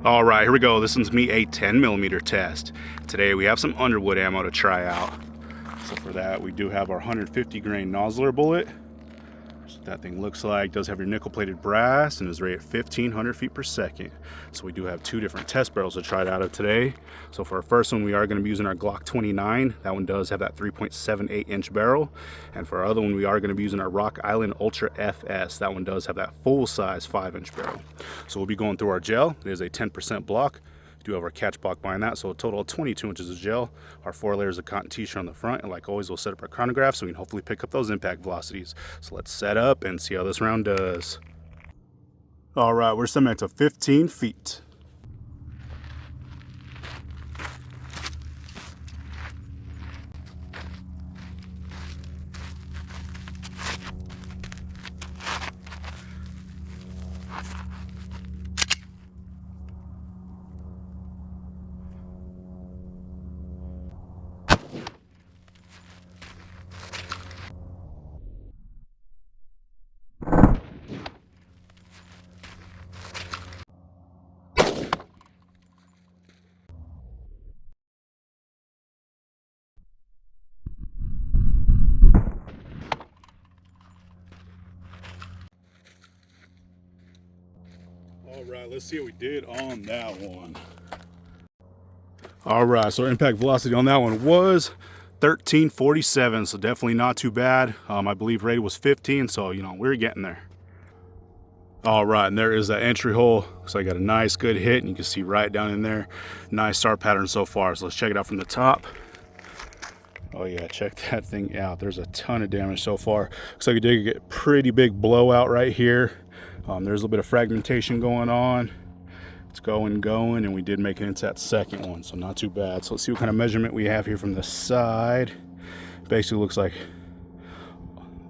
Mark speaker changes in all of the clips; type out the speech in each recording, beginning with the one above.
Speaker 1: All right, here we go. This one's me a 10mm test. Today we have some Underwood ammo to try out. So for that, we do have our 150 grain Nosler bullet. That's what that thing looks like. Does have your nickel plated brass and is rated at 1500 feet per second. So we do have two different test barrels to try it out of today. So for our first one, we are going to be using our Glock 29. That one does have that 3.78 inch barrel. And for our other one, we are going to be using our Rock Island Ultra FS. That one does have that full size 5-inch barrel. So we'll be going through our gel. It is a 10% block. We do have our catch block behind that, so a total of 22 inches of gel, our 4 layers of cotton t-shirt on the front, and like always, we'll set up our chronograph so we can hopefully pick up those impact velocities. So let's set up and see how this round does. All right, we're setting to 15 feet. All right, let's see what we did on that one. All right, so our impact velocity on that one was 1347, so definitely not too bad. I believe rated was 15, so you know, we're getting there. All right, and there is that entry hole. So I got a nice good hit, and you can see right down in there. Nice star pattern so far. So let's check it out from the top. Oh yeah, check that thing out. There's a ton of damage so far. Looks like we did get a pretty big blowout right here. There's a little bit of fragmentation going on. It's going, and we did make it into that second one, so not too bad. So let's see what kind of measurement we have here from the side. Basically looks like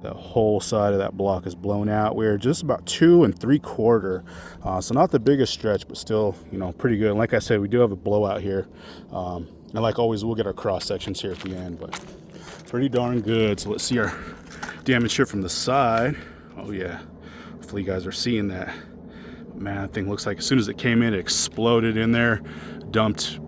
Speaker 1: the whole side of that block is blown out. We're just about 2 3/4. So not the biggest stretch, but still, you know, pretty good. And like I said, we do have a blowout here. And like always, we'll get our cross sections here at the end, but pretty darn good. So let's see our damage here from the side. Oh yeah, hopefully you guys are seeing that. Man, that thing looks like as soon as it came in, it exploded in there, dumped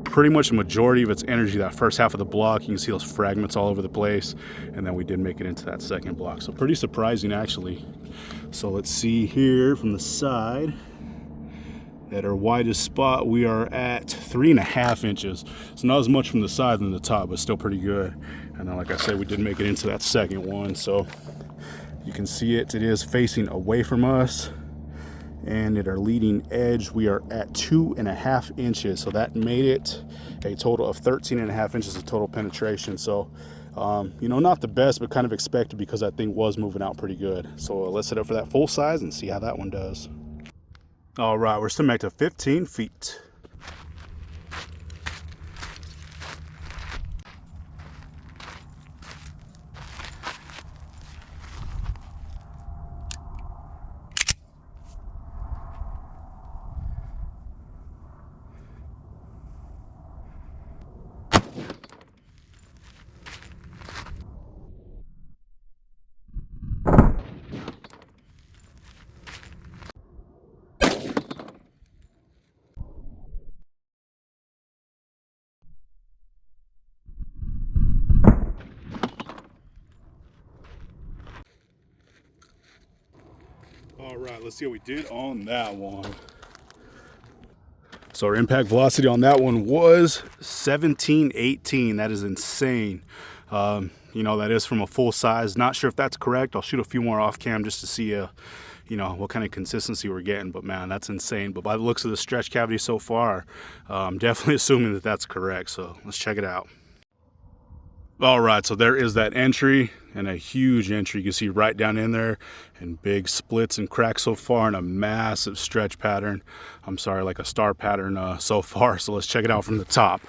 Speaker 1: pretty much the majority of its energy that first half of the block. You can see those fragments all over the place, and then we did make it into that second block. So pretty surprising, actually. So let's see here from the side. At our widest spot, we are at 3.5 inches. So not as much from the side than the top, but still pretty good. And then, like I said, we did make it into that second one. So you can see it is facing away from us. And at our leading edge, we are at 2.5 inches. So that made it a total of 13.5 inches of total penetration. So, you know, not the best, but kind of expected because that thing was moving out pretty good. So let's set up for that full size and see how that one does. All right, we're still back to 15 feet. All right, let's see what we did on that one. So our impact velocity on that one was 1718. That is insane. You know, that is from a full size. Not sure if that's correct. I'll shoot a few more off cam just to see, you know, what kind of consistency we're getting. But man, that's insane. But by the looks of the stretch cavity so far, I'm definitely assuming that that's correct. So let's check it out. All right, so there is that entry, and a huge entry. You can see right down in there, and big splits and cracks so far, and a massive stretch pattern. I'm sorry, like a star pattern so far. So let's check it out from the top.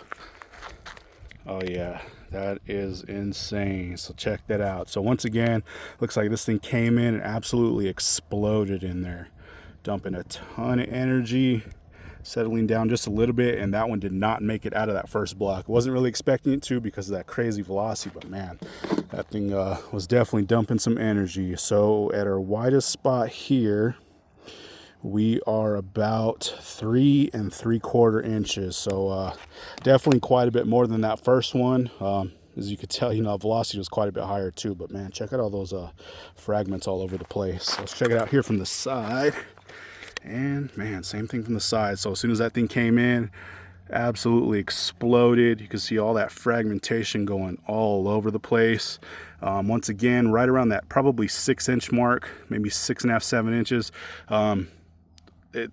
Speaker 1: Oh yeah, that is insane. So check that out. So once again, looks like this thing came in and absolutely exploded in there, dumping a ton of energy, settling down just a little bit, and that one did not make it out of that first block. Wasn't really expecting it to because of that crazy velocity, but man, that thing was definitely dumping some energy. So at our widest spot here, we are about 3 3/4 inches. So definitely quite a bit more than that first one. As you could tell, you know, velocity was quite a bit higher too, but man, check out all those fragments all over the place. So let's check it out here from the side. And man, same thing from the side. So as soon as that thing came in, absolutely exploded. You can see all that fragmentation going all over the place. Once again, right around that probably 6-inch mark, maybe 6.5, 7 inches.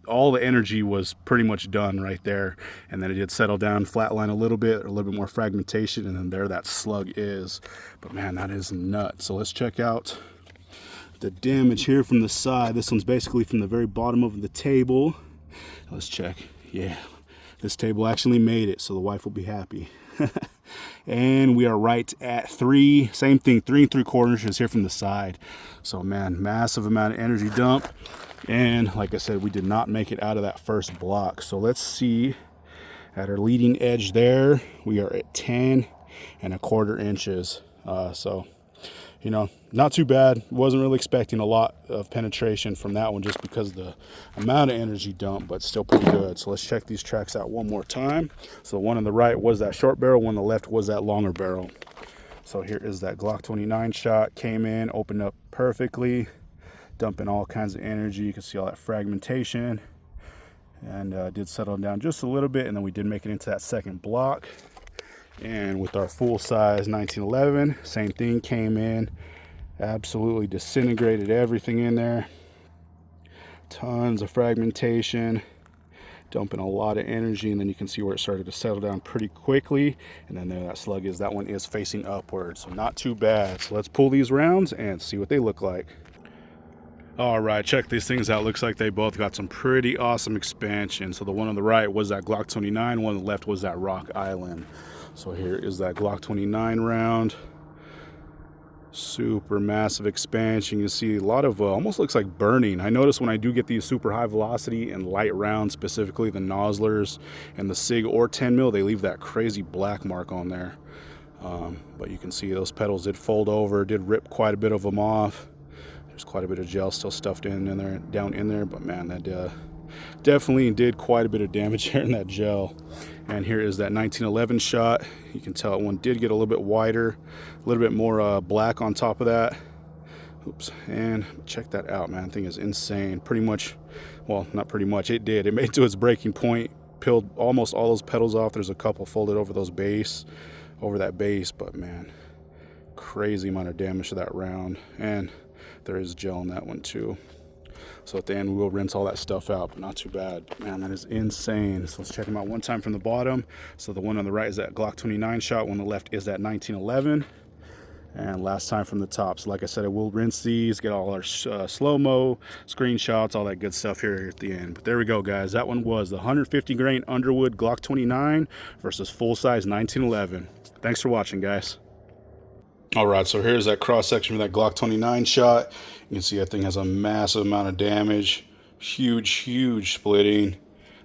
Speaker 1: All the energy was pretty much done right there, and then it did settle down, flatline a little bit more fragmentation, and then there that slug is. But man, that is nuts. So let's check out the damage here from the side. This one's basically from the very bottom of the table. Let's check. Yeah, this table actually made it, so the wife will be happy. And we are right at 3, same thing, 3 3/4 inches here from the side. So man, massive amount of energy dump. And like I said, we did not make it out of that first block. So let's see at our leading edge there, we are at 10 1/4 inches. So, you know, not too bad. Wasn't really expecting a lot of penetration from that one just because of the amount of energy dump, but still pretty good. So let's check these tracks out one more time. So the one on the right was that short barrel, one on the left was that longer barrel. So here is that Glock 29 shot, came in, opened up perfectly, dumping all kinds of energy. You can see all that fragmentation, and did settle down just a little bit, and then we did make it into that second block. And with our full size 1911, same thing, came in, absolutely disintegrated everything in there. Tons of fragmentation, dumping a lot of energy, and then you can see where it started to settle down pretty quickly. And then there that slug is. That one is facing upwards, so not too bad. So let's pull these rounds and see what they look like. All right, check these things out. Looks like they both got some pretty awesome expansion. So the one on the right was that Glock 29, one on the left was that Rock Island. So here is that Glock 29 round. Super massive expansion. You see a lot of almost looks like burning. I notice when I do get these super high velocity and light rounds, specifically the Noslers and the SIG or 10 mil, they leave that crazy black mark on there. But you can see those petals did fold over, did rip quite a bit of them off. There's quite a bit of gel still stuffed in there, down in there, but man, that definitely did quite a bit of damage here in that gel. And here is that 1911 shot. You can tell one did get a little bit wider, a little bit more black on top of that. Oops, and check that out, man. That thing is insane. Pretty much, well, not pretty much, it did. It made it to its breaking point, peeled almost all those petals off. There's a couple folded over that base, but man, crazy amount of damage to that round. And there is gel in that one too. So at the end, we will rinse all that stuff out, but not too bad. Man, that is insane. So let's check them out one time from the bottom. So the one on the right is that Glock 29 shot. One on the left is that 1911. And last time from the top. So like I said, I will rinse these, get all our slow-mo, screenshots, all that good stuff here at the end. But there we go, guys. That one was the 150 grain Underwood Glock 29 versus full-size 1911. Thanks for watching, guys. All right, so here's that cross section of that Glock 29 shot. You can see that thing has a massive amount of damage, huge splitting.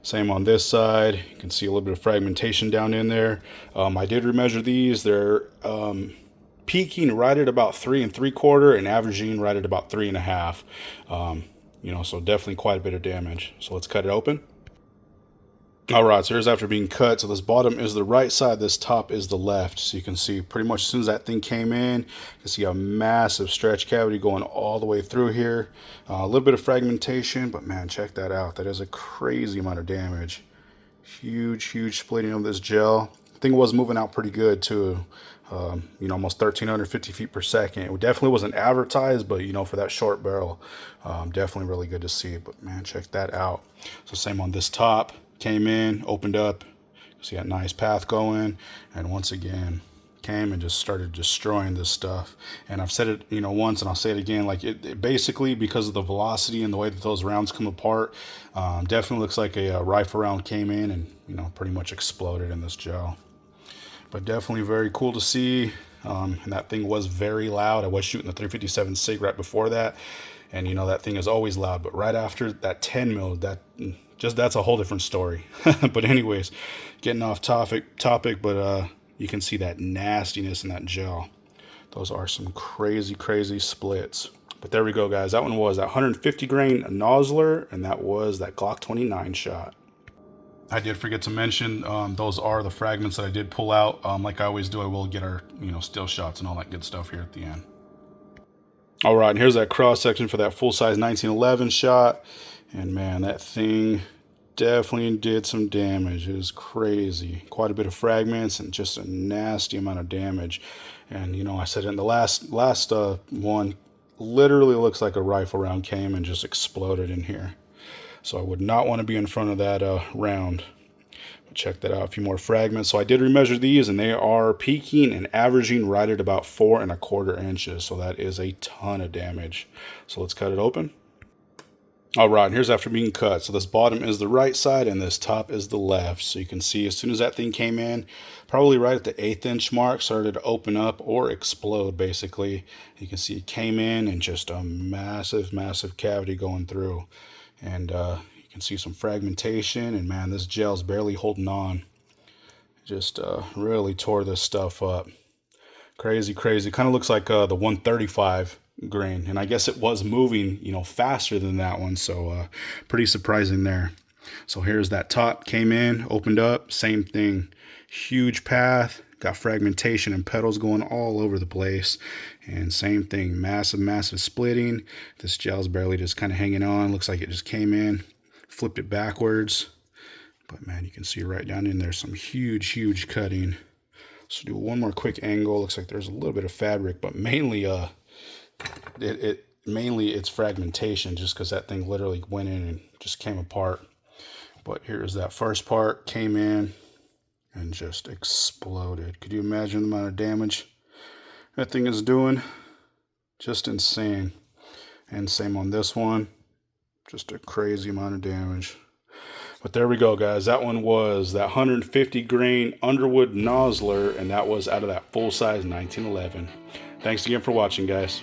Speaker 1: Same on this side. You can see a little bit of fragmentation down in there. I did remeasure these. They're peaking right at about 3 3/4 and averaging right at about 3.5. You know, so definitely quite a bit of damage. So let's cut it open. All right, so here's after being cut. So this bottom is the right side, this top is the left. So you can see pretty much as soon as that thing came in, you can see a massive stretch cavity going all the way through here. A little bit of fragmentation, but man, check that out. That is a crazy amount of damage. Huge splitting of this gel. I think it was moving out pretty good too. You know, almost 1,350 feet per second. It definitely wasn't advertised, but you know, for that short barrel, definitely really good to see. But man, check that out. So same on this top. Came in, opened up, see that nice path going, and once again came and just started destroying this stuff. And I've said it, you know, once, and I'll say it again, like it basically, because of the velocity and the way that those rounds come apart, definitely looks like a rifle round came in and, you know, pretty much exploded in this gel. But definitely very cool to see. And that thing was very loud. I was shooting the 357 SIG right before that, and you know, that thing is always loud, but right after that 10 mil, that's a whole different story. But anyways, getting off topic, but you can see that nastiness in that gel. Those are some crazy splits. But there we go, guys. That one was that 150 grain Nosler, and that was that Glock 29 shot. I did forget to mention, those are the fragments that I did pull out. Like I always do, I will get our, still shots and all that good stuff here at the end. All right, and here's that cross section for that full-size 1911 shot. And man, that thing definitely did some damage. It is crazy. Quite a bit of fragments and just a nasty amount of damage. And, I said in the last one, literally looks like a rifle round came and just exploded in here. So I would not want to be in front of that round. But check that out, a few more fragments. So I did remeasure these, and they are peaking and averaging right at about 4 1/4 inches. So that is a ton of damage. So let's cut it open. All right, and here's after being cut. So this bottom is the right side, and this top is the left. So you can see as soon as that thing came in, probably right at the 1/8 inch mark, started to open up or explode, basically. You can see it came in and just a massive, massive cavity going through. And you can see some fragmentation, and man, this gel's barely holding on. Just really tore this stuff up. Crazy, crazy. Kind of looks like the 135 grain, and I guess it was moving, faster than that one, so pretty surprising there. So here's that top, came in, opened up, same thing. Huge path, got fragmentation and petals going all over the place, and same thing, massive, massive splitting. This gel's barely just kind of hanging on. Looks like it just came in, flipped it backwards, but man, you can see right down in there some huge, huge cutting. So do one more quick angle. Looks like there's a little bit of fabric, but mainly mainly it's fragmentation, just because that thing literally went in and just came apart. But here's that first part, came in and just exploded. Could you imagine the amount of damage that thing is doing? Just insane. And same on this one, just a crazy amount of damage. But there we go, guys. That one was that 150 grain Underwood Nosler, and that was out of that full-size 1911. Thanks again for watching, guys.